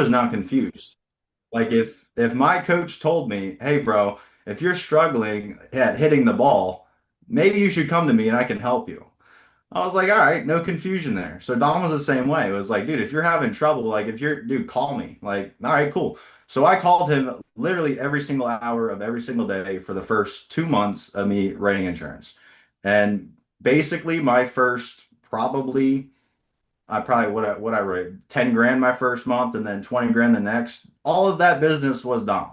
was not confused. Like if my coach told me, "Hey, bro, if you're struggling at hitting the ball, maybe you should come to me and I can help you." I was like, "All right, no confusion there." So Dom was the same way. It was like, "Dude, if you're having trouble, like if you're, dude, call me." Like, "All right, cool." So I called him literally every single hour of every single day for the first 2 months of me writing insurance. And basically my first probably I probably what I wrote 10 grand my first month and then 20 grand the next. All of that business was Dom.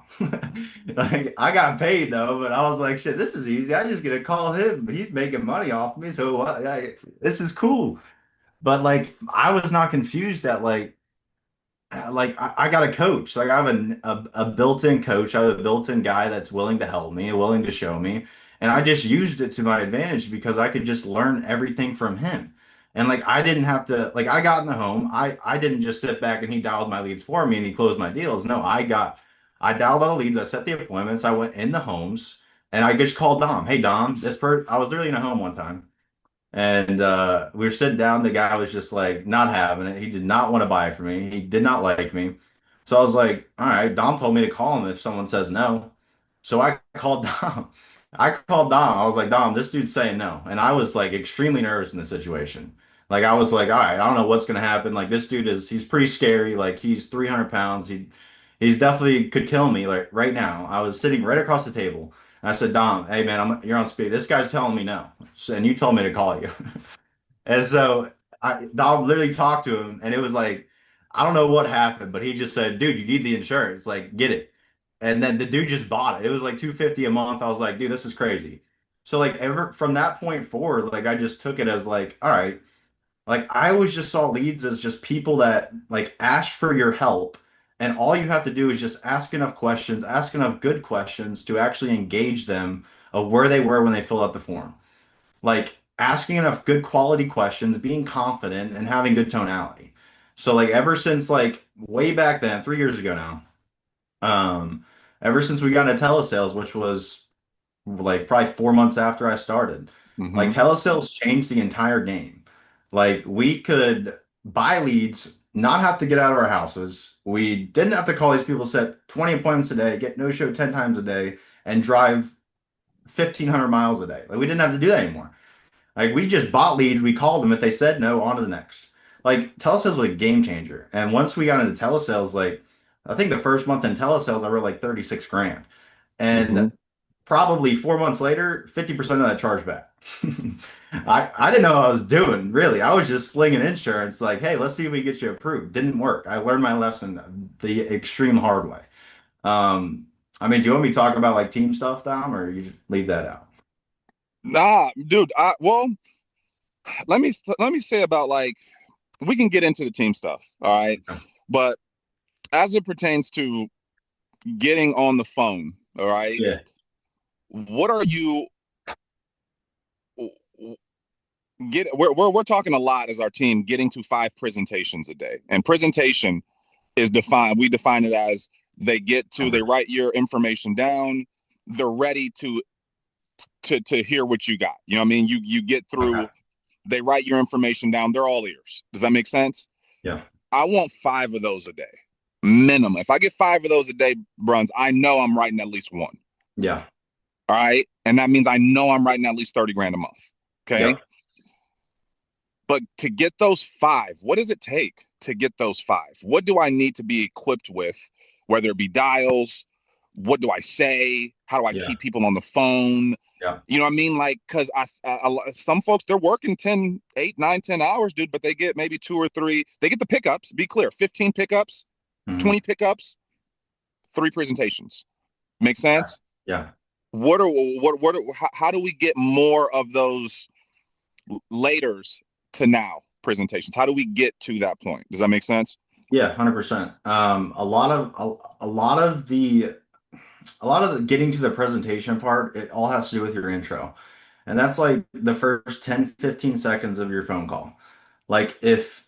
Like I got paid though, but I was like, shit, this is easy. I just get to call him. He's making money off me, so this is cool. But like I was not confused that I got a coach. Like I have a built-in coach. I have a built-in guy that's willing to help me, willing to show me. And I just used it to my advantage because I could just learn everything from him. And like I didn't have to like I got in the home. I didn't just sit back and he dialed my leads for me and he closed my deals. No, I dialed all the leads, I set the appointments, I went in the homes and I just called Dom. Hey Dom, I was literally in a home one time. And we were sitting down. The guy was just like not having it. He did not want to buy it for me. He did not like me. So I was like, all right, Dom told me to call him if someone says no. So I called Dom. I called Dom. I was like, Dom, this dude's saying no. And I was like extremely nervous in the situation. Like I was like, all right, I don't know what's gonna happen. Like this dude he's pretty scary. Like he's 300 pounds. He's definitely could kill me like right now. I was sitting right across the table. And I said, Dom, hey man, you're on speed. This guy's telling me no. And you told me to call you. And so Dom literally talked to him, and it was like, I don't know what happened, but he just said, "Dude, you need the insurance. Like, get it." And then the dude just bought it. It was like 250 a month. I was like, "Dude, this is crazy." So like ever from that point forward, like I just took it as like, all right, like I always just saw leads as just people that like ask for your help, and all you have to do is just ask enough questions, ask enough good questions to actually engage them of where they were when they filled out the form, like asking enough good quality questions, being confident, and having good tonality. So like ever since like way back then, 3 years ago now, um, ever since we got into telesales, which was like probably 4 months after I started, like Hmm. telesales changed the entire game. Like we could buy leads, not have to get out of our houses. We didn't have to call these people, set 20 appointments a day, get no show 10 times a day, and drive 1,500 miles a day. Like we didn't have to do that anymore. Like we just bought leads, we called them. If they said no, on to the next. Like telesales was a game changer. And once we got into telesales, like I think the first month in telesales, I wrote like 36 grand. Hmm. And probably 4 months later, 50% of that charge back. I didn't know what I was doing, really. I was just slinging insurance, like, hey, let's see if we get you approved. Didn't work. I learned my lesson the extreme hard way. Um, I mean, do you want me to talk about like team stuff, Dom, or you just leave that out? Nah, dude. Well, let me say about like we can get into the team stuff, all right? But as it pertains to getting on the phone, all right, Yeah. what are you we're talking a lot as our team getting to 5 presentations a day. And presentation is defined, we define it as they write your information down, they're ready to hear what you got. You know what I mean? You get through, Okay. they write your information down, they're all ears. Does that make sense? Yeah. I want 5 of those a day. Minimum. If I get 5 of those a day, Bruns, I know I'm writing at least one. Yeah. All right. And that means I know I'm writing at least 30 grand a month. Okay. Yep. But to get those 5, what does it take to get those 5? What do I need to be equipped with, whether it be dials? What do I say? How do I Yeah. keep people on the phone? Yeah. You know what I mean? Like, because some folks, they're working 10, 8, 9, 10 hours, dude, but they get maybe 2 or 3. They get the pickups, be clear, 15 pickups, Hmm. 20 pickups, 3 presentations. Make sense? Yeah. How do we get more of those laters to now presentations? How do we get to that point? Does that make sense? Yeah. 100%. A lot of the getting to the presentation part, it all has to do with your intro. And that's like the first 10, 15 seconds of your phone call. Like if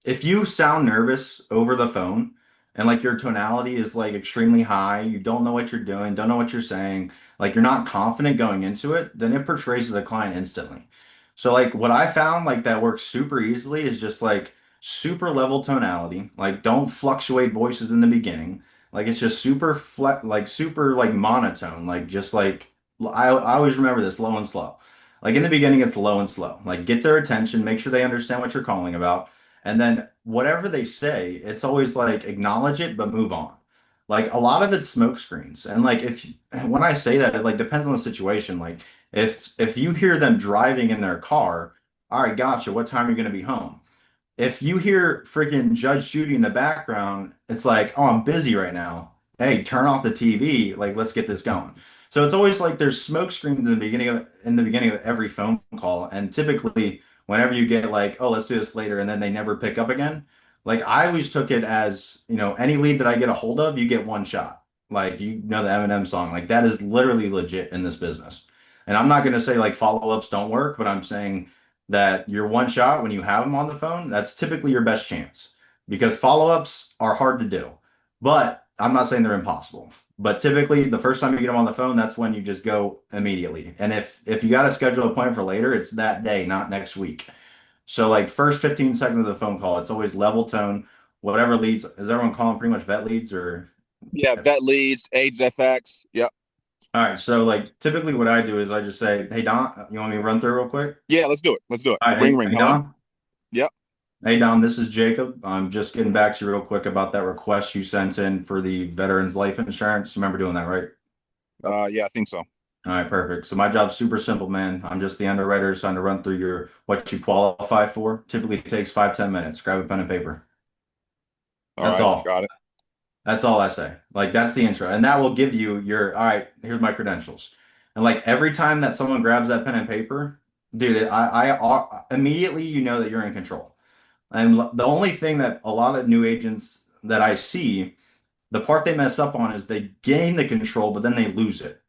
you sound nervous over the phone and like your tonality is like extremely high, you don't know what you're doing, don't know what you're saying, like you're not confident going into it, then it portrays to the client instantly. So like what I found like that works super easily is just like super level tonality. Like don't fluctuate voices in the beginning. Like it's just super like monotone. Like just like I always remember this low and slow. Like in the beginning, it's low and slow. Like get their attention, make sure they understand what you're calling about, and then whatever they say, it's always like acknowledge it but move on. Like a lot of it's smoke screens, and like if when I say that, it like depends on the situation. Like if you hear them driving in their car, all right, gotcha. What time are you going to be home? If you hear freaking Judge Judy in the background, it's like, oh, I'm busy right now. Hey, turn off the TV. Like, let's get this going. So it's always like there's smoke screens in the beginning of every phone call. And typically, whenever you get like, oh, let's do this later, and then they never pick up again, like I always took it as, any lead that I get a hold of, you get one shot. Like you know the Eminem song. Like that is literally legit in this business. And I'm not gonna say like follow-ups don't work, but I'm saying that your one shot when you have them on the phone, that's typically your best chance because follow-ups are hard to do. But I'm not saying they're impossible. But typically the first time you get them on the phone, that's when you just go immediately. And if you got to schedule a appointment for later, it's that day, not next week. So like first 15 seconds of the phone call, it's always level tone, whatever leads. Is everyone calling pretty much vet leads or Yeah, vet leads, age FX. Yep. all right, so like typically what I do is I just say, "Hey Don, you want me to run through real quick?" Yeah, let's do it. Let's do it. All right, Ring hey, ring. hey Hello? Don. Yep. Hey Dom, this is Jacob. I'm just getting back to you real quick about that request you sent in for the veterans life insurance. Remember doing that, right? Yeah, I think so. All right, perfect. So my job's super simple, man. I'm just the underwriter, so I'm to run through your what you qualify for. Typically takes 5, 10 minutes. Grab a pen and paper. All That's right, all. got it. That's all I say. Like that's the intro. And that will give you your, all right, here's my credentials. And like every time that someone grabs that pen and paper, dude, immediately you know that you're in control. And the only thing that a lot of new agents that I see, the part they mess up on is they gain the control, but then they lose it.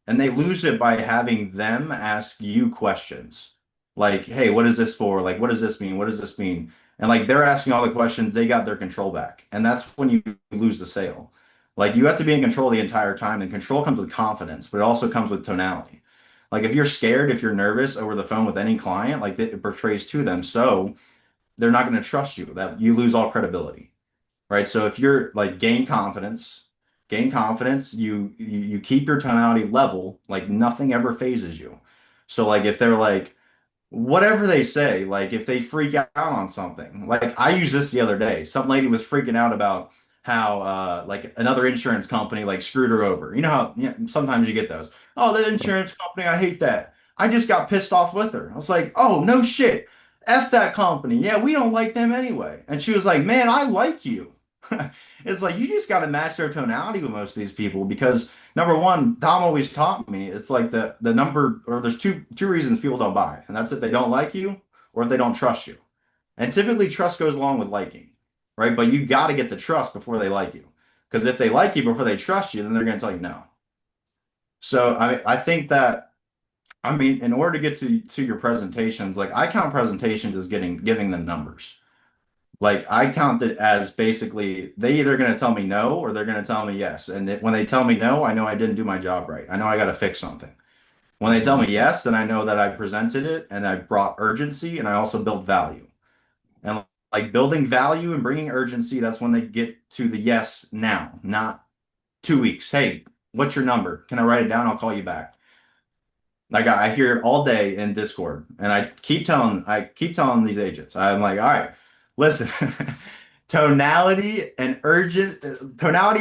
And they lose it by having them ask you questions. Like, hey, what is this for? Like, what does this mean? What does this mean? And like they're asking all the questions, they got their control back. And that's when you lose the sale. Like you have to be in control the entire time, and control comes with confidence, but it also comes with tonality. Like if you're scared, if you're nervous over the phone with any client, like it portrays to them. So they're not going to trust you. That you lose all credibility, right? So if you're like gain confidence, you keep your tonality level, like nothing ever phases you. So like if they're like whatever they say, like if they freak out on something, like I used this the other day. Some lady was freaking out about how like another insurance company like screwed her over. You know how sometimes you get those. Oh, the insurance company, I hate that. I just got pissed off with her. I was like, oh no shit. F that company. Yeah, we don't like them anyway. And she was like, man, I like you. It's like you just got to match their tonality with most of these people because number one, Tom always taught me it's like the number or there's two reasons people don't buy, and that's if they don't like you or if they don't trust you. And typically trust goes along with liking, right? But you got to get the trust before they like you. Because if they like you before they trust you, then they're going to tell you no. So I think that I mean in order to get to your presentations, like I count presentations as giving them numbers. Like I count it as basically they either going to tell me no or they're going to tell me yes. And when they tell me no, I know I didn't do my job right. I know I got to fix something. When they tell me yes, then I know that I presented it and I brought urgency and I also built value. And like building value and bringing urgency, that's when they get to the yes now, not 2 weeks. Hey, what's your number? Can I write it down? I'll call you back. Like I hear it all day in Discord, and I keep telling these agents, I'm like, all right, listen, tonality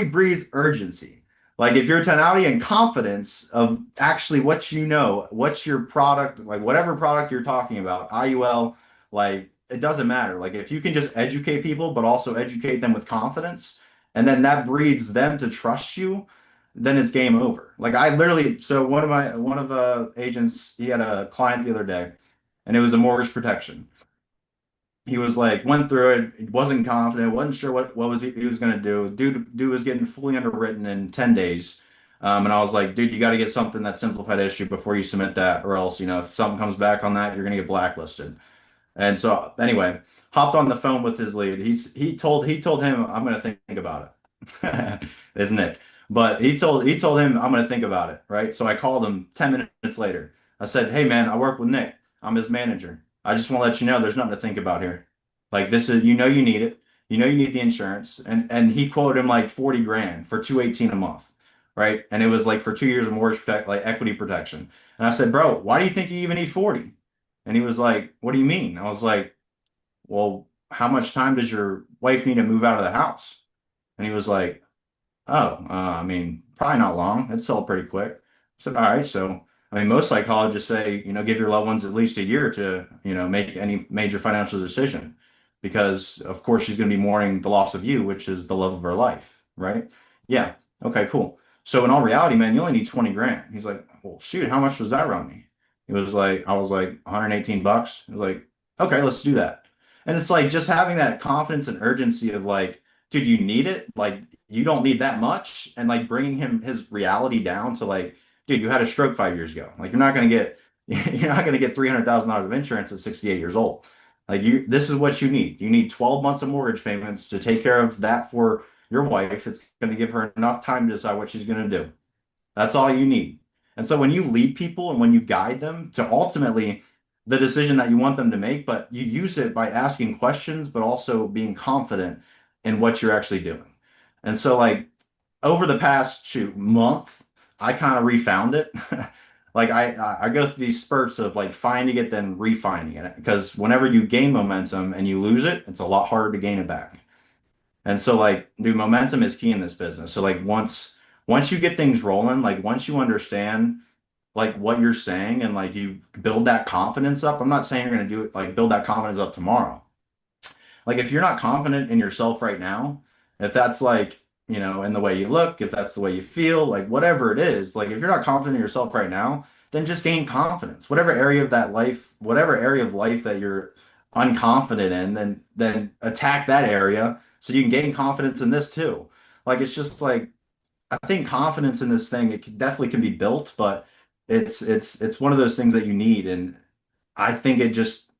breeds urgency. Like if your tonality and confidence of actually what you know, what's your product, like whatever product you're talking about, IUL, like it doesn't matter. Like if you can just educate people, but also educate them with confidence, and then that breeds them to trust you then it's game over. Like I literally, so one of agents, he had a client the other day, and it was a mortgage protection. He was like, went through it, he wasn't confident, wasn't sure what he was gonna do. Dude was getting fully underwritten in 10 days. And I was like, dude, you got to get something that simplified issue before you submit that, or else, if something comes back on that, you're gonna get blacklisted. And so anyway, hopped on the phone with his lead. He told him I'm gonna think about it. It's Nick. But he told him I'm gonna think about it, right? So I called him 10 minutes later. I said, hey man, I work with Nick. I'm his manager. I just want to let you know there's nothing to think about here. Like this is, you know, you need it. You know, you need the insurance. And he quoted him like 40 grand for 218 a month, right? And it was like for 2 years of mortgage protect, like equity protection. And I said, bro, why do you think you even need 40? And he was like, what do you mean? I was like, well, how much time does your wife need to move out of the house? And he was like, oh, I mean, probably not long. It'd sell pretty quick. I said, all right. So, I mean, most psychologists say, give your loved ones at least a year to, make any major financial decision because, of course, she's going to be mourning the loss of you, which is the love of her life, right? Yeah. Okay, cool. So, in all reality, man, you only need 20 grand. He's like, well, shoot, how much does that run me? It was like, I was like, 118 bucks. He was like, okay, let's do that. And it's like just having that confidence and urgency of like, dude, you need it. Like, you don't need that much. And like bringing him his reality down to like, dude, you had a stroke 5 years ago. Like, you're not going to get $300,000 of insurance at 68 years old. Like, this is what you need. You need 12 months of mortgage payments to take care of that for your wife. It's going to give her enough time to decide what she's going to do. That's all you need. And so when you lead people and when you guide them to ultimately the decision that you want them to make, but you use it by asking questions, but also being confident in what you're actually doing. And so like over the past month, I kind of refound it. Like I go through these spurts of like finding it, then refining it. Because whenever you gain momentum and you lose it, it's a lot harder to gain it back. And so like, dude, momentum is key in this business. So like once you get things rolling, like once you understand like what you're saying and like you build that confidence up, I'm not saying you're gonna do it like build that confidence up tomorrow. Like if you're not confident in yourself right now, if that's like, in the way you look, if that's the way you feel, like whatever it is, like if you're not confident in yourself right now, then just gain confidence. Whatever area of life that you're unconfident in, then attack that area so you can gain confidence in this too. Like it's just like I think confidence in this thing, definitely can be built, but it's one of those things that you need. And I think it just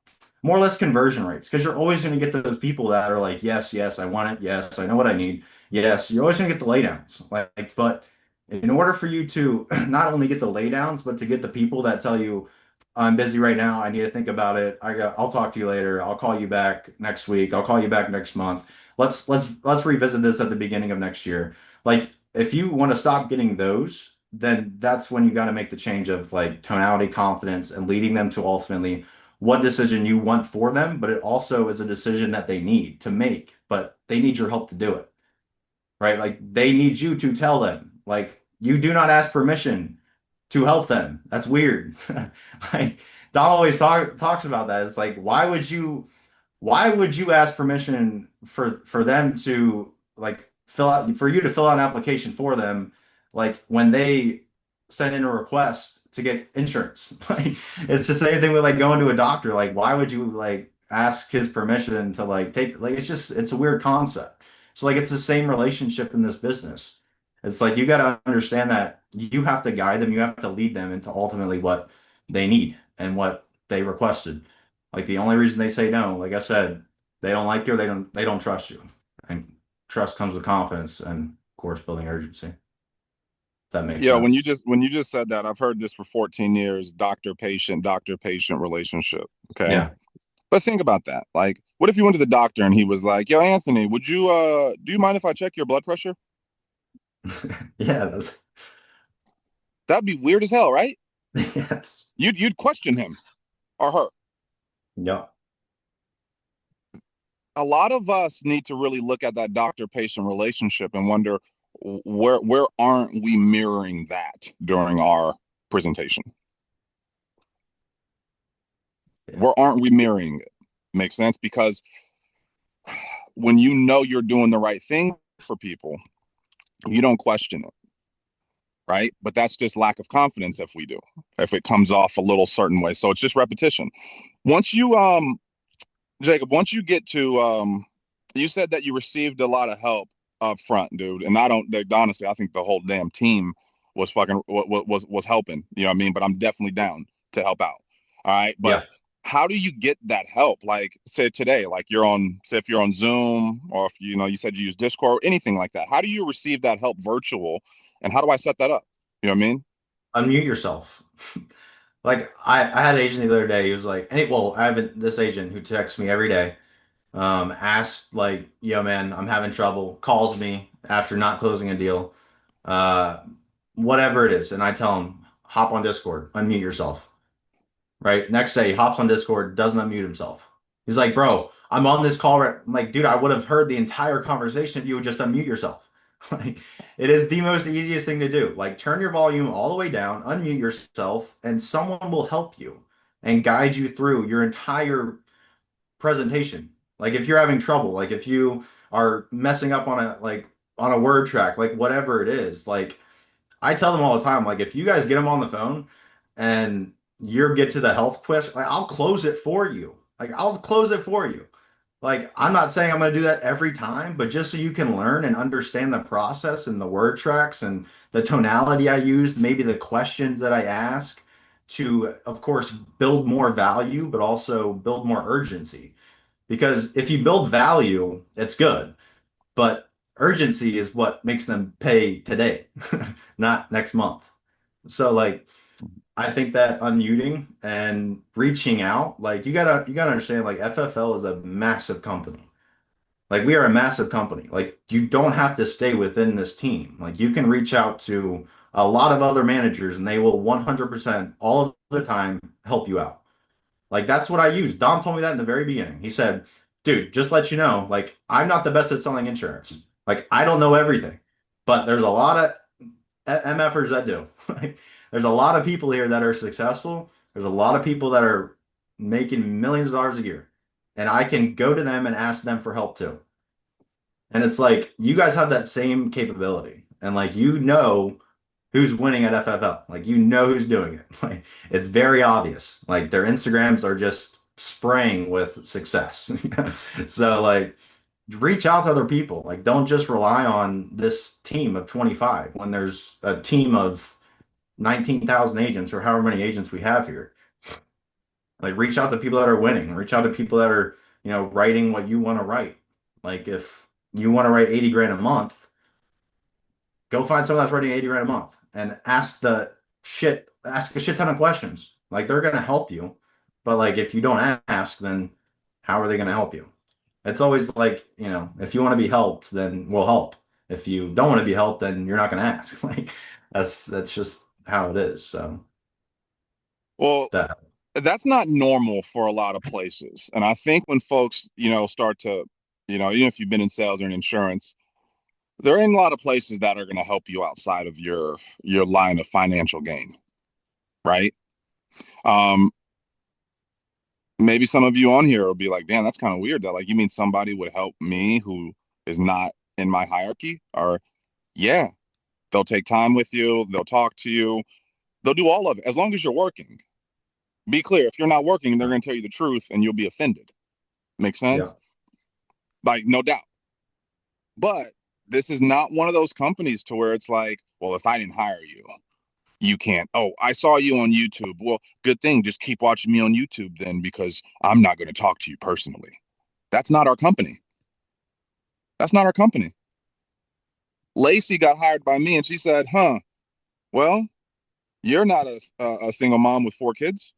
more or less conversion rates because you're always going to get those people that are like, yes, yes, I want it. Yes, I know what I need. Yes, you're always going to get the laydowns. But in order for you to not only get the laydowns, but to get the people that tell you, I'm busy right now. I need to think about it. I'll talk to you later. I'll call you back next week. I'll call you back next month. Let's revisit this at the beginning of next year. Like, if you want to stop getting those, then that's when you got to make the change of like tonality, confidence, and leading them to ultimately what decision you want for them, but it also is a decision that they need to make, but they need your help to do it, right? Like they need you to tell them, like you do not ask permission to help them. That's weird. Like Dom always talks about that. It's like, why would you ask permission for them to like for you to fill out an application for them, like when they send in a request to get insurance? Like it's the same thing with like going to a doctor. Like why would you like ask his permission to like take like it's a weird concept. So like it's the same relationship in this business. It's like you got to understand that you have to guide them, you have to lead them into ultimately what they need and what they requested. Like the only reason they say no, like I said, they don't like you or they don't trust you. And trust comes with confidence and of course building urgency. If that makes Yeah, sense. when you just said that, I've heard this for 14 years, doctor patient relationship. Okay. Yeah. But think about that. Like, what if you went to the doctor and he was like, "Yo, Anthony, would you do you mind if I check your blood pressure?" Yeah, that's That'd be weird as hell, right? yes. You'd question him or her. Yeah. A lot of us need to really look at that doctor patient relationship and wonder where aren't we mirroring that during our presentation? Yeah. Where aren't we mirroring it? Makes sense because when you know you're doing the right thing for people, you don't question it, right? But that's just lack of confidence if we do, if it comes off a little certain way. So it's just repetition. Once you Jacob, once you get to you said that you received a lot of help up front, dude. And I don't honestly, I think the whole damn team was fucking was helping. You know what I mean? But I'm definitely down to help out. All right. But Yeah. how do you get that help? Like say today, like you're on say if you're on Zoom or if you said you use Discord, anything like that. How do you receive that help virtual? And how do I set that up? You know what I mean? Unmute yourself. Like I had an agent the other day. He was like, well, I have this agent who texts me every day. Asked like, yo man, I'm having trouble, calls me after not closing a deal, uh, whatever it is. And I tell him, hop on Discord, unmute yourself. Right. Next day, he hops on Discord, doesn't unmute himself. He's like, bro, I'm on this call. I'm like, dude, I would have heard the entire conversation if you would just unmute yourself. Like, it is the most easiest thing to do. Like, turn your volume all the way down, unmute yourself, and someone will help you and guide you through your entire presentation. Like, if you're having trouble, like if you are messing up on a word track, like whatever it is, like I tell them all the time, like if you guys get them on the phone and you get to the health question, like I'll close it for you. Like I'll close it for you. Like I'm not saying I'm going to do that every time, but just so you can learn and understand the process and the word tracks and the tonality I use, maybe the questions that I ask to, of course, build more value, but also build more urgency. Because if you build value, it's good. But urgency is what makes them pay today, not next month. So like I think that unmuting and reaching out, like you gotta understand, like FFL is a massive company. Like we are a massive company. Like you don't have to stay within this team. Like you can reach out to a lot of other managers and they will 100% all of the time help you out. Like that's what I used. Dom told me that in the very beginning. He said, "Dude, just let you know, like I'm not the best at selling insurance. Like I don't know everything, but there's a lot of MFers that do. Like there's a lot of people here that are successful. There's a lot of people that are making millions of dollars a year, and I can go to them and ask them for help too. And it's like you guys have that same capability, and like you know who's winning at FFL. Like you know who's doing it. Like it's very obvious. Like their Instagrams are just spraying with success. So like reach out to other people. Like don't just rely on this team of 25 when there's a team of 19,000 agents or however many agents we have here. Like reach out to people that are winning. Reach out to people that are, writing what you want to write. Like if you want to write 80 grand a month, go find someone that's writing 80 grand a month and ask a shit ton of questions. Like they're gonna help you. But like if you don't ask, then how are they gonna help you? It's always like, if you want to be helped, then we'll help. If you don't want to be helped, then you're not gonna ask. Like that's just how it is. So Well, that that's not normal for a lot of places. And I think when folks, start to, even if you've been in sales or in insurance, there are a lot of places that are going to help you outside of your line of financial gain, right? Um, Maybe some of you on here will be like, "Damn, that's kind of weird." That like, you mean somebody would help me who is not in my hierarchy? Or yeah, they'll take time with you, they'll talk to you, they'll do all of it as long as you're working. Be clear, if you're not working, they're going to tell you the truth and you'll be offended. Make yeah. sense? Like, no doubt. But this is not one of those companies to where it's like, well, if I didn't hire you, you can't. Oh, I saw you on YouTube. Well, good thing. Just keep watching me on YouTube then, because I'm not going to talk to you personally. That's not our company. That's not our company. Lacey got hired by me and she said, well, you're not a single mom with 4 kids.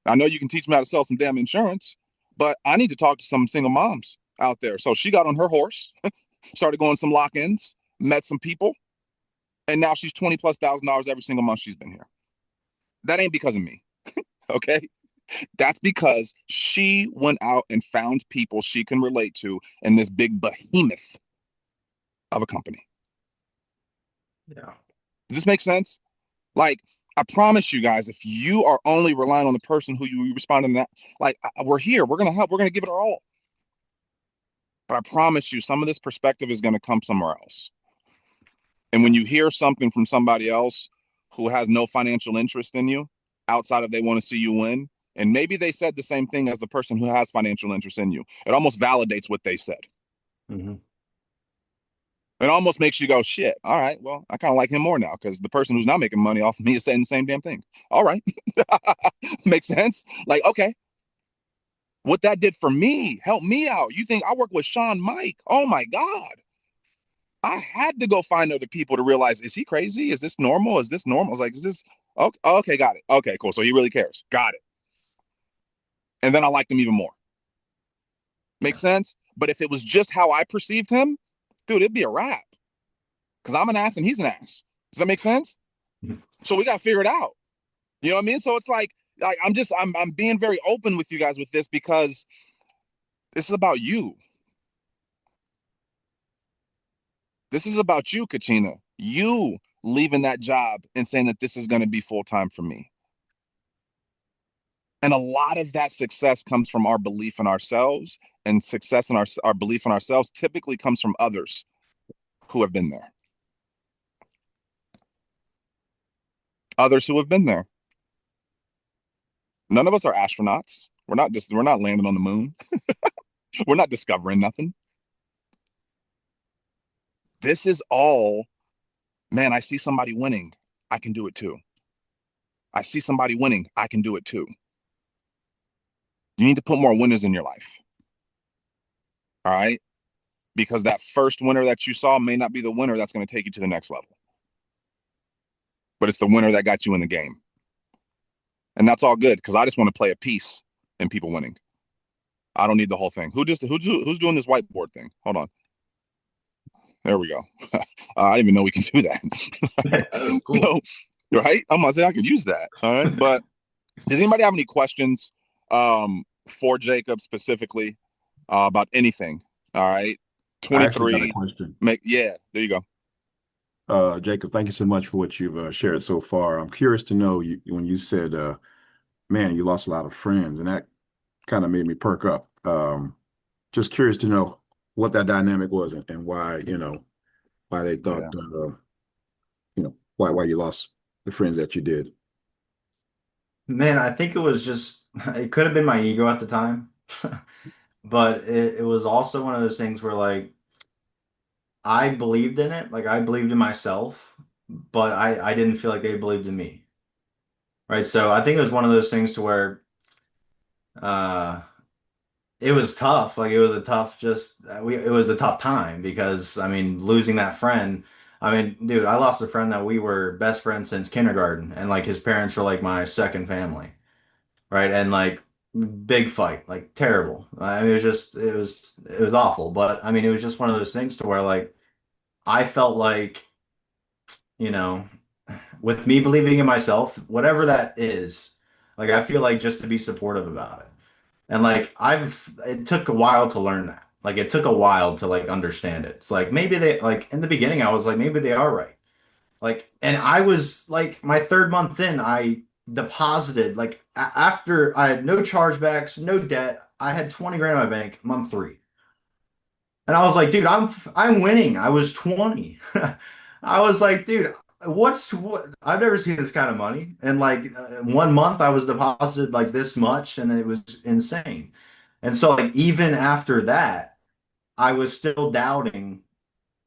I know you can teach me how to sell some damn insurance, but I need to talk to some single moms out there. So she got on her horse, started going some lock-ins, met some people, and now she's 20 plus $1,000 every single month she's been here. That ain't because of me. Okay. That's because she went out and found people she can relate to in this big behemoth of a company. Yeah. Does this make sense? Like, I promise you guys, if you are only relying on the person who you respond to that, like, we're here, we're going to help, we're going to give it our all. But I promise you, some of this perspective is going to come somewhere else. And when Yeah. you hear something from somebody else who has no financial interest in you outside of they want to see you win, and maybe they said the same thing as the person who has financial interest in you, it almost validates what they said. Hmm. It almost makes you go, shit, all right, well, I kind of like him more now because the person who's not making money off of me is saying the same damn thing. All right. Makes sense? Like, okay, what that did for me, help me out. You think I work with Sean Mike? Oh my God. I had to go find other people to realize, is he crazy? Is this normal? Is this normal? I was like, is this okay? Okay, got it. Okay, cool. So he really cares. Got it. And then I liked him even more Make sense? But if it was just how I perceived him, dude, it'd be a wrap. Because I'm an ass and he's an ass. Does that make sense? So we got to figure it out. You know what I mean? So it's like I'm being very open with you guys with this because this is about you. This is about you, Katina. You leaving that job and saying that this is going to be full time for me. And a lot of that success comes from our belief in ourselves, and success in our belief in ourselves typically comes from others who have been there. Others who have been there. None of us are astronauts. We're not landing on the moon. We're not discovering nothing. This is all, man, I see somebody winning. I can do it too. I see somebody winning. I can do it too. You need to put more winners in your life. All right. Because that first winner that you saw may not be the winner that's going to take you to the next level, but it's the winner that got you in the game. And that's all good because I just want to play a piece in people winning. I don't need the whole thing. Who's doing this whiteboard thing? Hold on. There we go. I didn't even know we can do that. That was cool. So, right? I'm gonna say I can use that. All right. But does anybody have any questions for Jacob specifically about anything? All right. I actually got a 23. question. Yeah, there you go. Jacob, thank you so much for what you've shared so far. I'm curious to know when you said, man, you lost a lot of friends, and that kind of made me perk up. Just curious to know what that dynamic was and why, why they thought, Yeah. why you lost the friends that you did. Man, I think it was just, it could have been my ego at the time, but it was also one of those things where like I believed in it, like I believed in myself, but I didn't feel like they believed in me. Right. So I think it was one of those things to where uh it was tough. Like it was a tough it was a tough time because I mean losing that friend. I mean, dude, I lost a friend that we were best friends since kindergarten and like his parents were like my second family. Right? And like big fight, like terrible. I mean, it was just it was awful. But I mean, it was just one of those things to where like I felt like, you know, with me believing in myself, whatever that is, like I feel like just to be supportive about it. And like it took a while to learn that. Like it took a while to like understand it. It's like maybe they like in the beginning I was like maybe they are right. Like, and I was like, my third month in, I deposited like after I had no chargebacks, no debt. I had 20 grand in my bank, month three, and I was like, dude, I'm winning. I was 20. I was like, dude, what? I've never seen this kind of money. And like 1 month, I was deposited like this much, and it was insane. And so like even after that, I was still doubting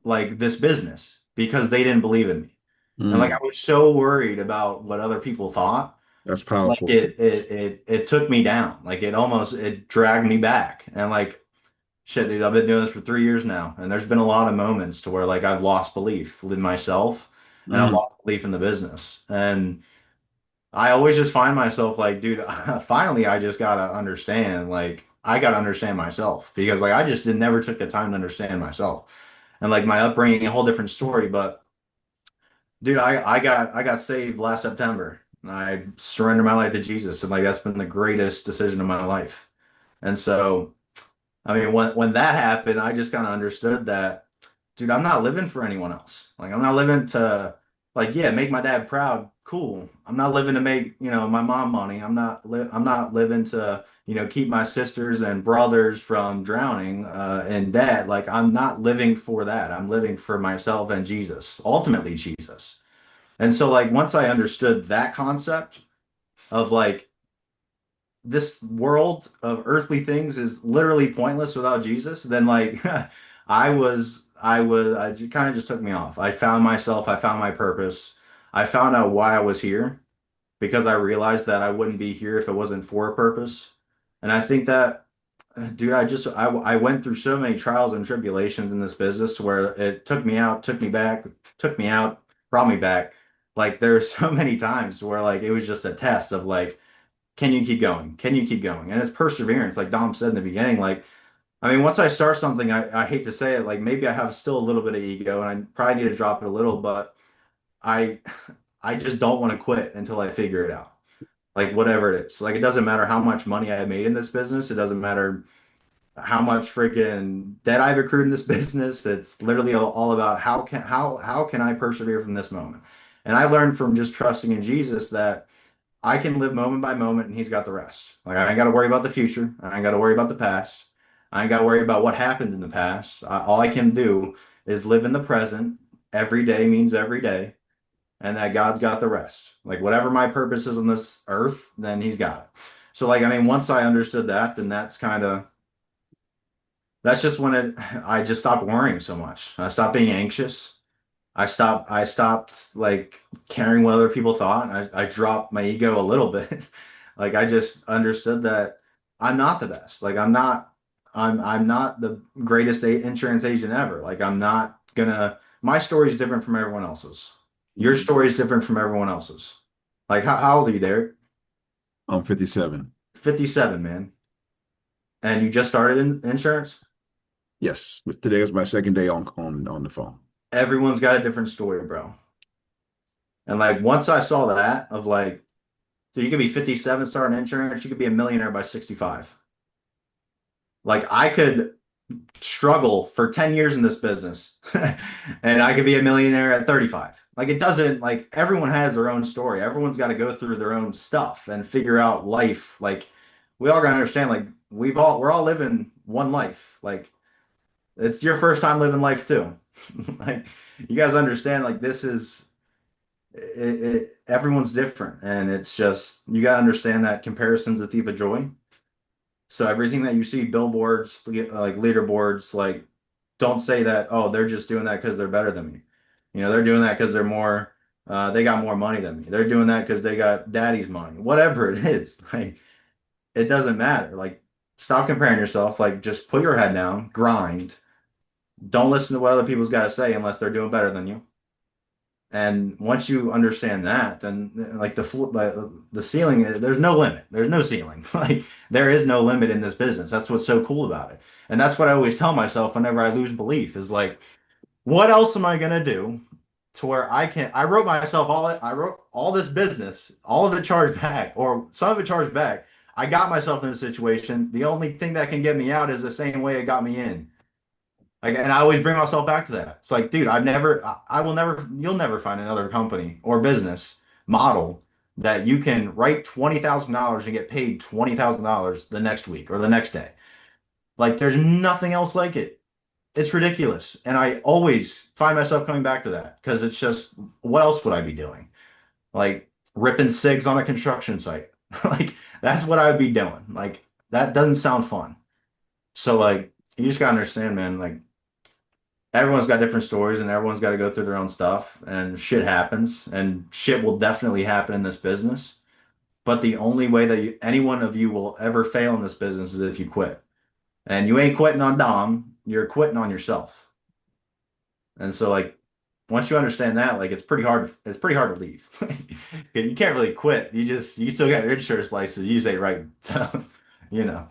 like this business because they didn't believe in me. And like I Mm, was so worried about what other people thought. that's Like powerful. it took me down. Like it dragged me back. And like shit, dude, I've been doing this for 3 years now. And there's been a lot of moments to where like I've lost belief in myself and I've Mm, lost belief in the business. And I always just find myself like, dude, finally I just gotta understand, like I gotta understand myself because like I just did never took the time to understand myself. And like my upbringing, a whole different story, but dude, I got saved last September. I surrendered my life to Jesus, and like that's been the greatest decision of my life. And so, I mean, when that happened, I just kind of understood that, dude, I'm not living for anyone else. Like I'm not living to, like, yeah, make my dad proud. Cool. I'm not living to make, my mom money. I'm not living to, keep my sisters and brothers from drowning in debt. Like I'm not living for that. I'm living for myself and Jesus, ultimately Jesus. And so like once I understood that concept of like this world of earthly things is literally pointless without Jesus, then like I kind of just took me off. I found myself, I found my purpose. I found out why I was here because I realized that I wouldn't be here if it wasn't for a purpose. And I think that dude, I went through so many trials and tribulations in this business to where it took me out, took me back, took me out, brought me back. Like there's so many times where like it was just a test of like, can you keep going? Can you keep going? And it's perseverance, like Dom said in the beginning, like I mean, once I start something, I hate to say it, like maybe I have still a little bit of ego and I probably need to drop it a little, but I I just don't want to quit until I figure it out. Like whatever it is. Like it doesn't matter how much money I made in this business. It doesn't matter how much freaking debt I've accrued in this business. It's literally all about how can I persevere from this moment? And I learned from just trusting in Jesus that I can live moment by moment and he's got the rest. Like I ain't got to worry about the future. I ain't got to worry about the past. I ain't got to worry about what happened in the past. All I can do is live in the present. Every day means every day, and that God's got the rest. Like whatever my purpose is on this earth, then he's got it. So like I mean, once I understood that, then that's just when I just stopped worrying so much. I stopped being anxious. I stopped like caring what other people thought. I dropped my ego a little bit. Like I just understood that I'm not the best. Like I'm not the greatest insurance agent ever. Like I'm not gonna my story is different from everyone else's. Your Mhm. story is different from everyone else's. Like how old are you, Derek? I'm 57. 57, man. And you just started in insurance? Yes, but today is my second day on the phone. Everyone's got a different story, bro. And like once I saw that of like so you could be 57 starting insurance, you could be a millionaire by 65. Like I could struggle for 10 years in this business and I could be a millionaire at 35. Like it doesn't like everyone has their own story. Everyone's got to go through their own stuff and figure out life. Like we all got to understand like we're all living one life. Like it's your first time living life too. Like you guys understand like this is everyone's different and it's just you got to understand that comparison's a thief of joy. So everything that you see, billboards, like leaderboards, like don't say that, oh, they're just doing that because they're better than me. You know, they're doing that because they got more money than me. They're doing that because they got daddy's money. Whatever it is, like it doesn't matter. Like stop comparing yourself. Like just put your head down, grind. Don't listen to what other people's got to say unless they're doing better than you. And once you understand that, then like the ceiling, there's no limit. There's no ceiling. Like there is no limit in this business. That's what's so cool about it. And that's what I always tell myself whenever I lose belief is like, what else am I gonna do to where I wrote all this business, all of it charged back, or some of it charged back. I got myself in this situation. The only thing that can get me out is the same way it got me in. Like, and I always bring myself back to that. It's like, dude, I will never, you'll never find another company or business model that you can write $20,000 and get paid $20,000 the next week or the next day. Like, there's nothing else like it. It's ridiculous. And I always find myself coming back to that because it's just, what else would I be doing? Like, ripping cigs on a construction site. Like, that's what I would be doing. Like, that doesn't sound fun. So, like, you just gotta understand, man, like, everyone's got different stories and everyone's got to go through their own stuff and shit happens and shit will definitely happen in this business. But the only way that any one of you will ever fail in this business is if you quit. And you ain't quitting on Dom, you're quitting on yourself. And so like once you understand that, like it's pretty hard to leave. You can't really quit. You still got your insurance license. You say right. So, you know.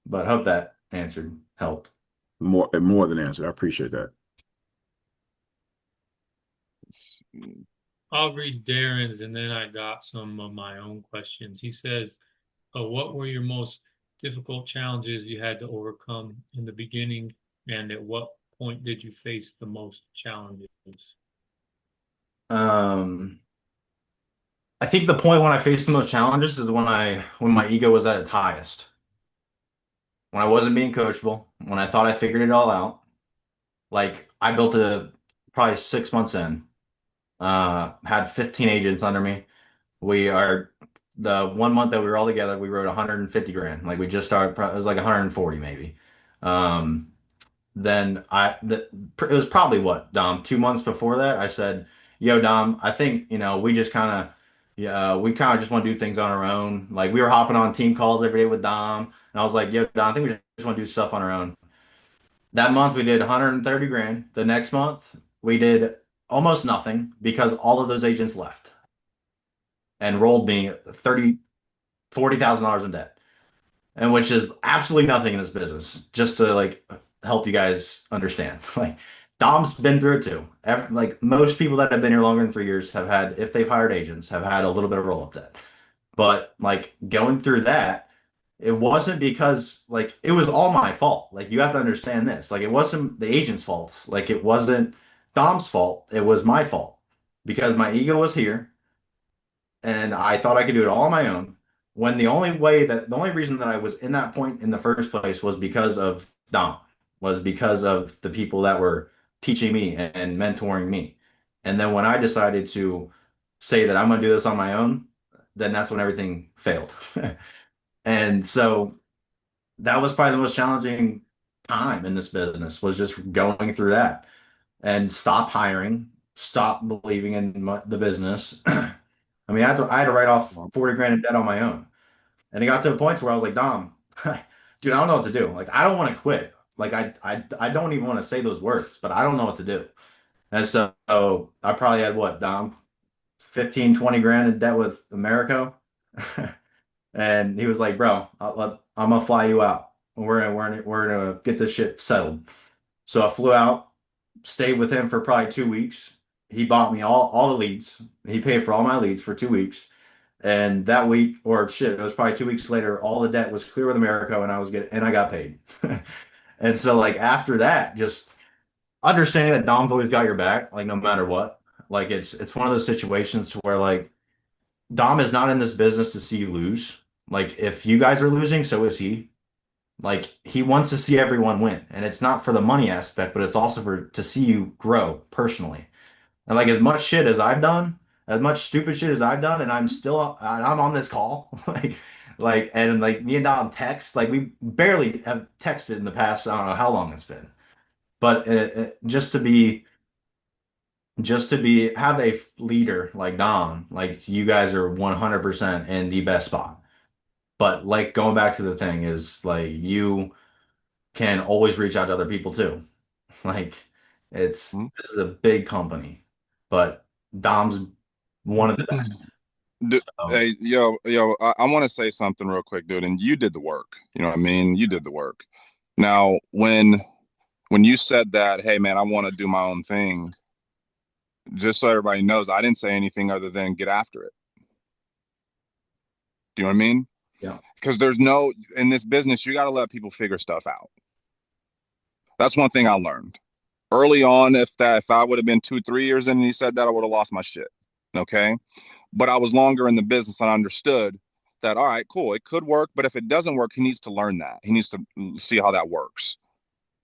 But hope that answered helped. More than answered. I appreciate that. I'll read Darren's and then I got some of my own questions. He says, what were your most difficult challenges you had to overcome in the beginning, and at what point did you face the most challenges? Um I think the point when I faced the most challenges is when my ego was at its highest. When I wasn't being coachable, when I thought I figured it all out. Like I built a probably 6 months in, had 15 agents under me. We are the 1 month that we were all together, we wrote 150 grand. Like we just started, it was like 140 maybe. Um, it was probably what, Dom, 2 months before that, I said, yo, Dom, I think, we just kind of, yeah, we kind of just want to do things on our own. Like we were hopping on team calls every day with Dom, and I was like, yo, Dom, I think we just want to do stuff on our own. That month we did 130 grand. The next month we did almost nothing because all of those agents left and rolled me 30, $40,000 in debt. and which is absolutely nothing in this business. Just to like help you guys understand, like Dom's been through it too. Like most people that have been here longer than 3 years have had, if they've hired agents, have had a little bit of roll up debt. But like going through that, it wasn't because like it was all my fault. Like you have to understand this. Like it wasn't the agent's fault. Like it wasn't Dom's fault. It was my fault because my ego was here and I thought I could do it all on my own. When the only reason that I was in that point in the first place was because of Dom, was because of the people that were teaching me and mentoring me. And then when I decided to say that I'm going to do this on my own, then that's when everything failed. And so that was probably the most challenging time in this business was just going through that and stop hiring, stop believing in the business. I mean, I had to write off 40 grand in debt on my own. And it got to a point where I was like, Dom, dude, I don't know what to do. Like, I don't want to quit. Like, I don't even want to say those words, but I don't know what to do. And so I probably had what, Dom, 15, 20 grand in debt with Americo. And he was like, bro, I'm gonna fly you out. We're gonna get this shit settled. So I flew out, stayed with him for probably 2 weeks. He bought me all the leads. He paid for all my leads for 2 weeks. And that week, or shit, it was probably 2 weeks later, all the debt was clear with America and I got paid. And so like after that, just understanding that Dom's always got your back, like no matter what. Like it's one of those situations where like Dom is not in this business to see you lose. Like if you guys are losing, so is he. Like he wants to see everyone win. And it's not for the money aspect, but it's also for to see you grow personally. And like as much shit as I've done, as much stupid shit as I've done, and I'm on this call, and like me and Dom text, like we barely have texted in the past. I don't know how long it's been, but just to be have a leader like Dom, like you guys are 100% in the best spot. But like going back to the thing is like you can always reach out to other people too. Like Mhm. this is a big company, but Dom's one of the best. So Hey, I want to say something real quick, dude. And you did the work. You know what I mean? You did the work. Now, when you said that, hey man, I want to do my own thing, just so everybody knows, I didn't say anything other than get after it. Do you know what I mean? yeah, Because there's no in this business, you got to let people figure stuff out. That's one thing I learned early on. If I would have been 2, 3 years in and he said that, I would have lost my shit. Okay. But I was longer in the business and I understood that, all right, cool, it could work, but if it doesn't work, he needs to learn that. He needs to see how that works.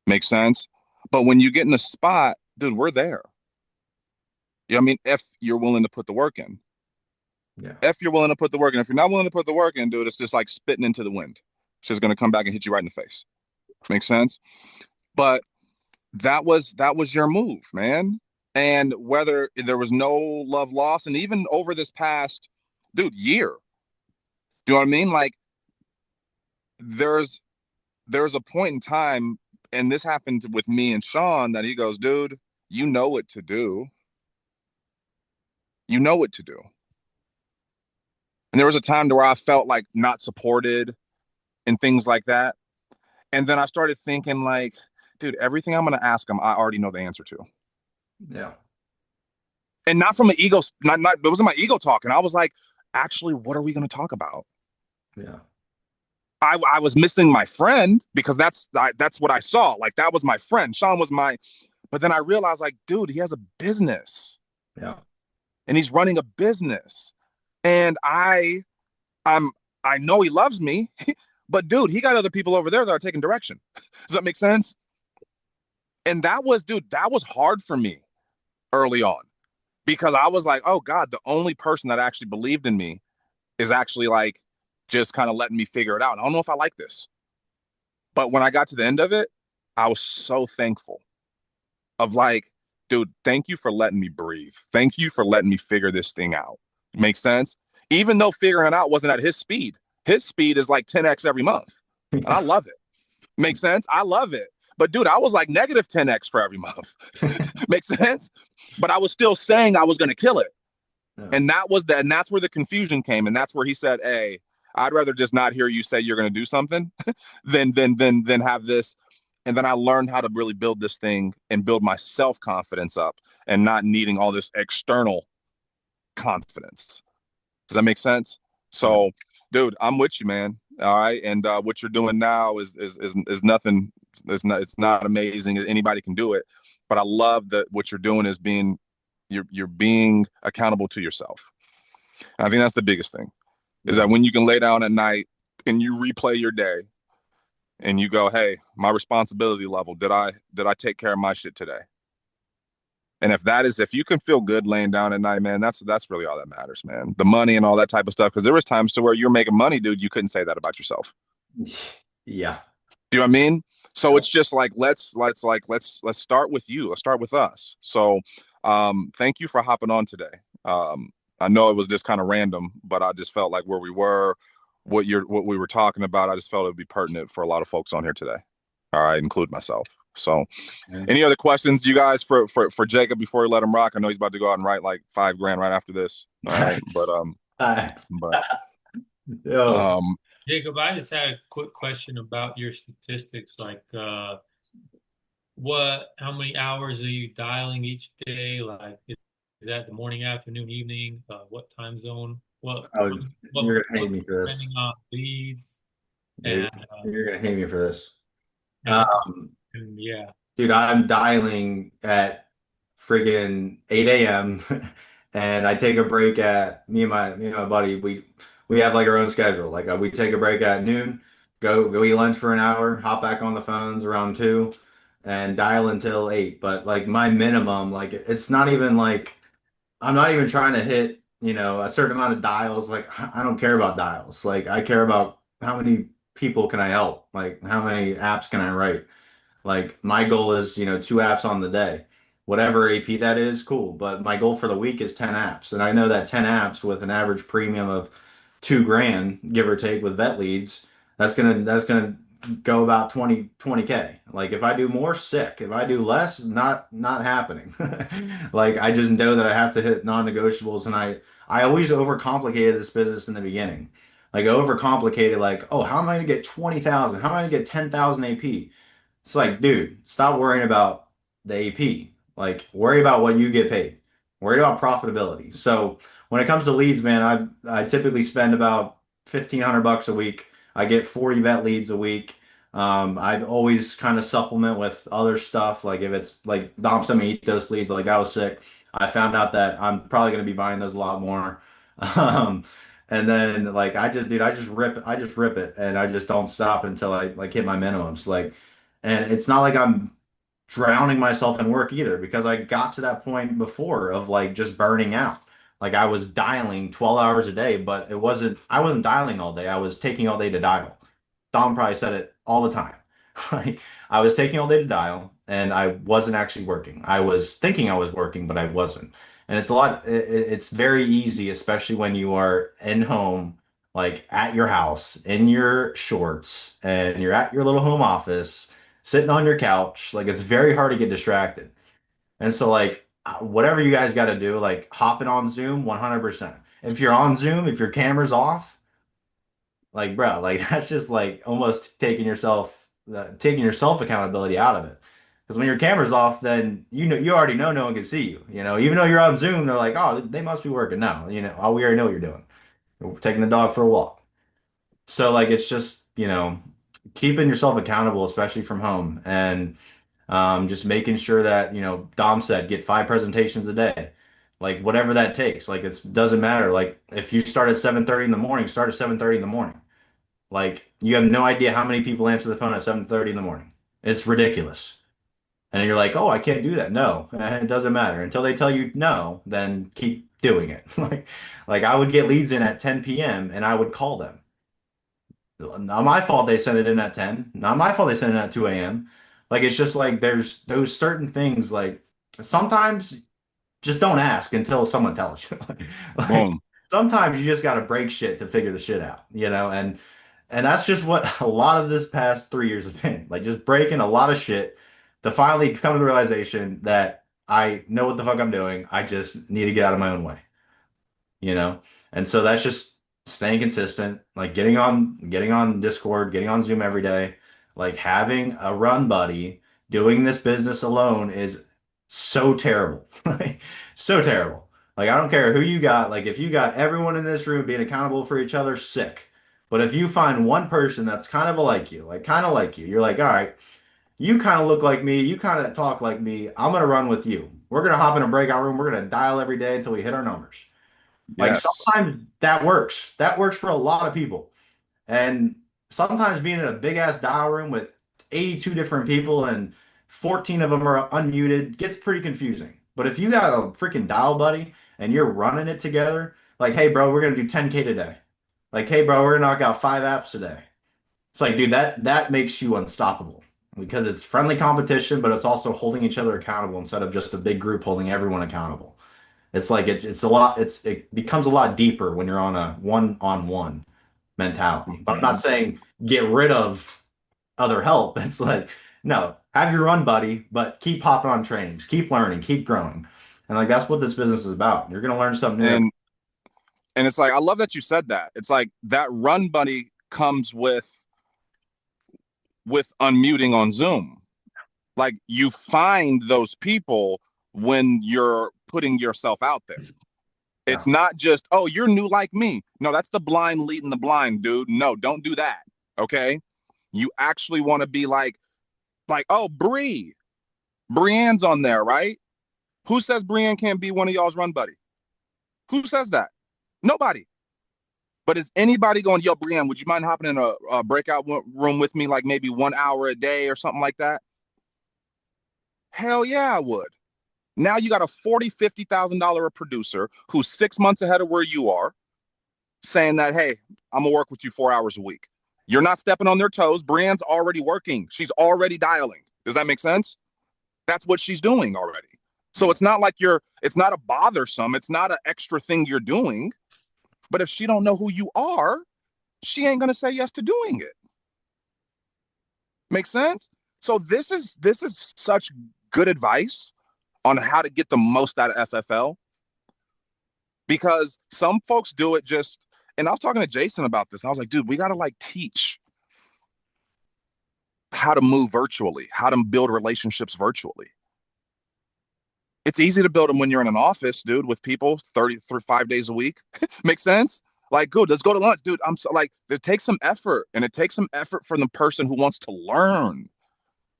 Makes sense? But when you get in a spot, dude, we're there. You know what I mean? If you're willing to put the work in. yeah, If you're willing to put the work in. If you're not willing to put the work in, dude, it's just like spitting into the wind. It's just gonna come back and hit you right in the face. Makes sense? But that was your move, man. And whether there was no love lost, and even over this past, dude, year, do you know what I mean? Like there's there's a point in time, and this happened with me and Sean, that he goes, dude, you know what to do. You know what to do. And there was a time to where I felt like not supported and things like that. And then I started thinking like, dude, everything I'm gonna ask him, I already know the answer to. yeah, And not from an ego, not it wasn't my ego talking. I was like, actually, what are we gonna talk about? yeah, I was missing my friend because that's what I saw. Like that was my friend. Sean was my, but then I realized like, dude, he has a business yeah, and he's running a business. And I'm I know he loves me, but dude, he got other people over there that are taking direction. Does that make sense? And that was, dude, that was hard for me early on because I was like, oh God, the only person that actually believed in me is actually like just kind of letting me figure it out. I don't know if I like this. But when I got to the end of it, I was so thankful of like, dude, thank you for letting me breathe. Thank you for letting me figure this thing out. Makes sense? Even though figuring it out wasn't at his speed is like 10x every month. And I yeah, love it. Makes sense? I love it. But dude, I was like negative 10x for every month. Makes sense? But I was still saying I was going to kill it. yeah, And that's where the confusion came. And that's where he said, hey, I'd rather just not hear you say you're going to do something than have this. And then I learned how to really build this thing and build my self confidence up and not needing all this external confidence. Does that make sense? Yeah. So, dude, I'm with you, man. All right, and what you're doing now is nothing. It's not amazing. Anybody can do it, but I love that what you're doing is you're being accountable to yourself. And I think that's the biggest thing is Yeah. that when you can lay down at night and you replay your day and you go, hey, my responsibility level, did I take care of my shit today? And if you can feel good laying down at night, man, that's really all that matters, man. The money and all that type of stuff. Because there was times to where you're making money, dude, you couldn't say that about yourself. Yeah. Do you know what I mean? So Yeah. it's just like let's start with you. Let's start with us. So thank you for hopping on today. I know it was just kind of random, but I just felt like where we were, what we were talking about, I just felt it would be pertinent for a lot of folks on here today. All right, include myself. So Man. any other questions, you guys, for Jacob before we let him rock? I know he's about to go out and write like 5 grand right after this. All right, but Yo. um, Jacob, I just had a quick question about your statistics. Like, how many hours are you dialing each day? Like, is that the morning, afternoon, evening? What time zone? Oh, you're gonna What hate me you for this. spending on leads? You're, And, you're gonna hate me for this. and, Um, and yeah, Dude, I'm dialing at friggin' 8 a.m. and I take a break at me and my buddy. We have like our own schedule. Like we take a break at noon, go eat lunch for an hour, hop back on the phones around 2, and dial until 8. But like my minimum, like it's not even like I'm not even trying to hit, a certain amount of dials. Like I don't care about dials. Like I care about how many people can I help? Like how many apps can I write? Like my goal is, 2 apps on the day. Whatever AP that is, cool. But my goal for the week is 10 apps. And I know that 10 apps with an average premium of 2 grand, give or take with vet leads, that's gonna go about 20K. Like if I do more, sick. If I do less, not happening. Like I just know that I have to hit non-negotiables and I always overcomplicated this business in the beginning. Like overcomplicated, like, oh, how am I gonna get 20,000? How am I gonna get 10,000 AP? It's like, dude, stop worrying about the AP. Like, worry about what you get paid. Worry about profitability. So when it comes to leads, man, I typically spend about $1,500 a week. I get 40 vet leads a week. I always kind of supplement with other stuff. Like if it's like Dom sent me those leads, like that was sick. I found out that I'm probably going to be buying those a lot more. Um, and then like I just rip it, and I just don't stop until I like hit my minimums. Like and it's not like I'm drowning myself in work either because I got to that point before of like just burning out. Like I was dialing 12 hours a day, but I wasn't dialing all day. I was taking all day to dial. Dom probably said it all the time. Like I was taking all day to dial and I wasn't actually working. I was thinking I was working, but I wasn't. And it's very easy, especially when you are in home, like at your house, in your shorts, and you're at your little home office sitting on your couch. Like it's very hard to get distracted. And so like whatever you guys got to do, like hopping on Zoom 100%. If you're on Zoom, if your camera's off, like bro, like that's just like almost taking yourself accountability out of it. Because when your camera's off, then you already know no one can see you. Even though you're on Zoom, they're like, oh, they must be working. No, oh, we already know what you're doing. You're taking the dog for a walk. So like it's just, keeping yourself accountable, especially from home, and just making sure that, Dom said, get 5 presentations a day. Like whatever that takes. Like it doesn't matter. Like if you start at 7:30 in the morning, start at 7:30 in the morning. Like you have no idea how many people answer the phone at 7:30 in the morning. It's ridiculous. And you're like, oh, I can't do that. No, it doesn't matter. Until they tell you no, then keep doing it. Like I would get leads in at 10 p.m. and I would call them. Not my fault they sent it in at 10. Not my fault they sent it in at 2 a.m. Like it's just like there's those certain things like sometimes just don't ask until someone tells you. Like boom. sometimes you just got to break shit to figure the shit out. And that's just what a lot of this past 3 years have been. Like just breaking a lot of shit to finally come to the realization that I know what the fuck I'm doing. I just need to get out of my own way, you know? And so that's just staying consistent, like getting on Discord, getting on Zoom every day, like having a run buddy. Doing this business alone is so terrible. Like so terrible. Like I don't care who you got, like if you got everyone in this room being accountable for each other, sick. But if you find one person that's kind of like you, like kind of like you, you're like, all right, you kind of look like me, you kind of talk like me, I'm gonna run with you. We're gonna hop in a breakout room, we're gonna dial every day until we hit our numbers. Like Yes. sometimes that works. That works for a lot of people. And sometimes being in a big ass dial room with 82 different people and 14 of them are unmuted gets pretty confusing. But if you got a freaking dial buddy and you're running it together, like, hey, bro, we're gonna do 10K today. Like, hey, bro, we're gonna knock out 5 apps today. It's like, dude, that makes you unstoppable because it's friendly competition, but it's also holding each other accountable instead of just a big group holding everyone accountable. It's like it's a lot. It becomes a lot deeper when you're on a one-on-one mentality. But I'm not Mhm. saying get rid of other help. It's like no, have your run buddy, but keep hopping on trainings, keep learning, keep growing, and like that's what this business is about. You're gonna learn something new every. And and it's like I love that you said that. It's like that run buddy comes with unmuting on Zoom. Like you find those people when you're putting yourself out there. Yeah, It's not just, oh, you're new like me. No, that's the blind leading the blind, dude. No, don't do that. Okay. You actually want to be like, oh, Brienne's on there, right? Who says Brienne can't be one of y'all's run buddy? Who says that? Nobody. But is anybody going, yo, Brienne, would you mind hopping in a breakout room with me, like maybe 1 hour a day or something like that? Hell yeah, I would. Now you got a $40,000, $50,000 a producer who's 6 months ahead of where you are, saying that, hey, I'm gonna work with you 4 hours a week. You're not stepping on their toes. Brienne's already working. She's already dialing. Does that make sense? That's what she's doing already. So yeah, it's not like it's not a bothersome, it's not an extra thing you're doing. But if she don't know who you are, she ain't gonna say yes to doing it. Make sense? So this is such good advice on how to get the most out of FFL because some folks do it just, and I was talking to Jason about this. And I was like, dude, we gotta like teach how to move virtually, how to build relationships virtually. It's easy to build them when you're in an office, dude, with people 30 through 5 days a week. Make sense? Like, good, let's go to lunch. Dude, I'm so like, it takes some effort and it takes some effort from the person who wants to learn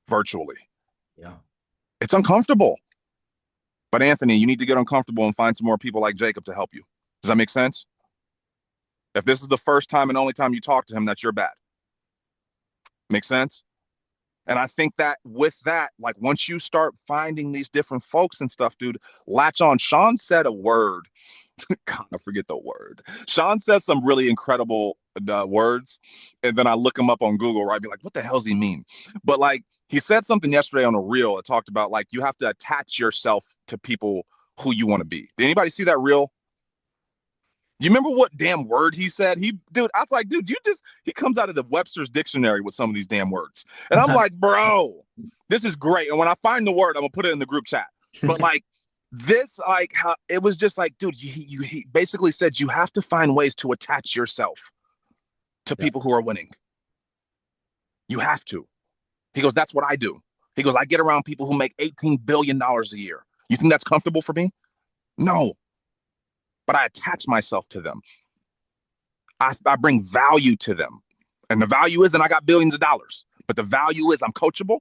virtually. yeah. It's uncomfortable. But Anthony, you need to get uncomfortable and find some more people like Jacob to help you. Does that make sense? If this is the first time and only time you talk to him, that's your bad. Make sense? And I think that with that, like once you start finding these different folks and stuff, dude, latch on. Sean said a word. God, I forget the word. Sean says some really incredible words, and then I look him up on Google, right? I'd be like, what the hell does he mean? But like he said something yesterday on a reel. It talked about like you have to attach yourself to people who you want to be. Did anybody see that reel? You remember what damn word he said? Dude, I was like, dude, he comes out of the Webster's dictionary with some of these damn words. And I'm like, bro, this is great. And when I find the word, I'm gonna put it in the group chat. But like this, like how it was just like, dude, he basically said you have to find ways to attach yourself to Yeah. people who are winning. You have to. He goes, that's what I do. He goes, I get around people who make $18 billion a year. You think that's comfortable for me? No, but I attach myself to them. I bring value to them. And the value isn't I got billions of dollars, but the value is I'm coachable.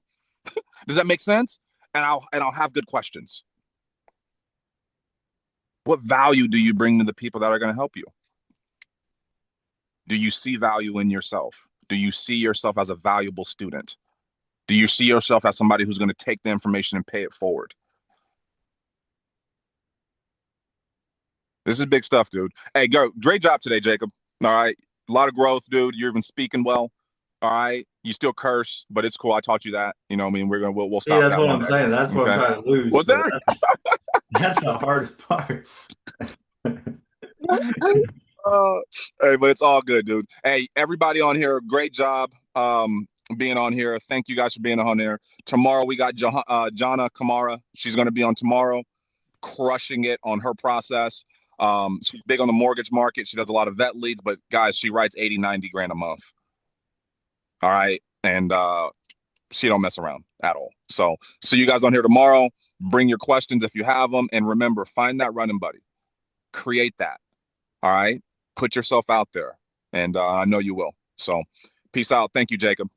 Does that make sense? And I'll have good questions. What value do you bring to the people that are going to help you? Do you see value in yourself? Do you see yourself as a valuable student? Do you see yourself as somebody who's going to take the information and pay it forward? This is big stuff, dude. Hey, go, great job today, Jacob. All right. A lot of growth, dude. You're even speaking well. All right. You still curse, but it's cool. I taught you that. You know, I mean, we'll See, stop that's that what one I'm day. saying. That's what I'm Okay. trying to lose, What's but that? that's the hardest part. Uh, hey, but it's all good, dude. Hey, everybody on here, great job being on here. Thank you guys for being on there. Tomorrow we got Jana Kamara. She's going to be on tomorrow, crushing it on her process. She's big on the mortgage market. She does a lot of vet leads, but guys, she writes 80, 90 grand a month. All right. And she don't mess around at all. So see you guys on here tomorrow. Bring your questions if you have them. And remember, find that running buddy. Create that. All right. Put yourself out there. And I know you will. So peace out. Thank you, Jacob. You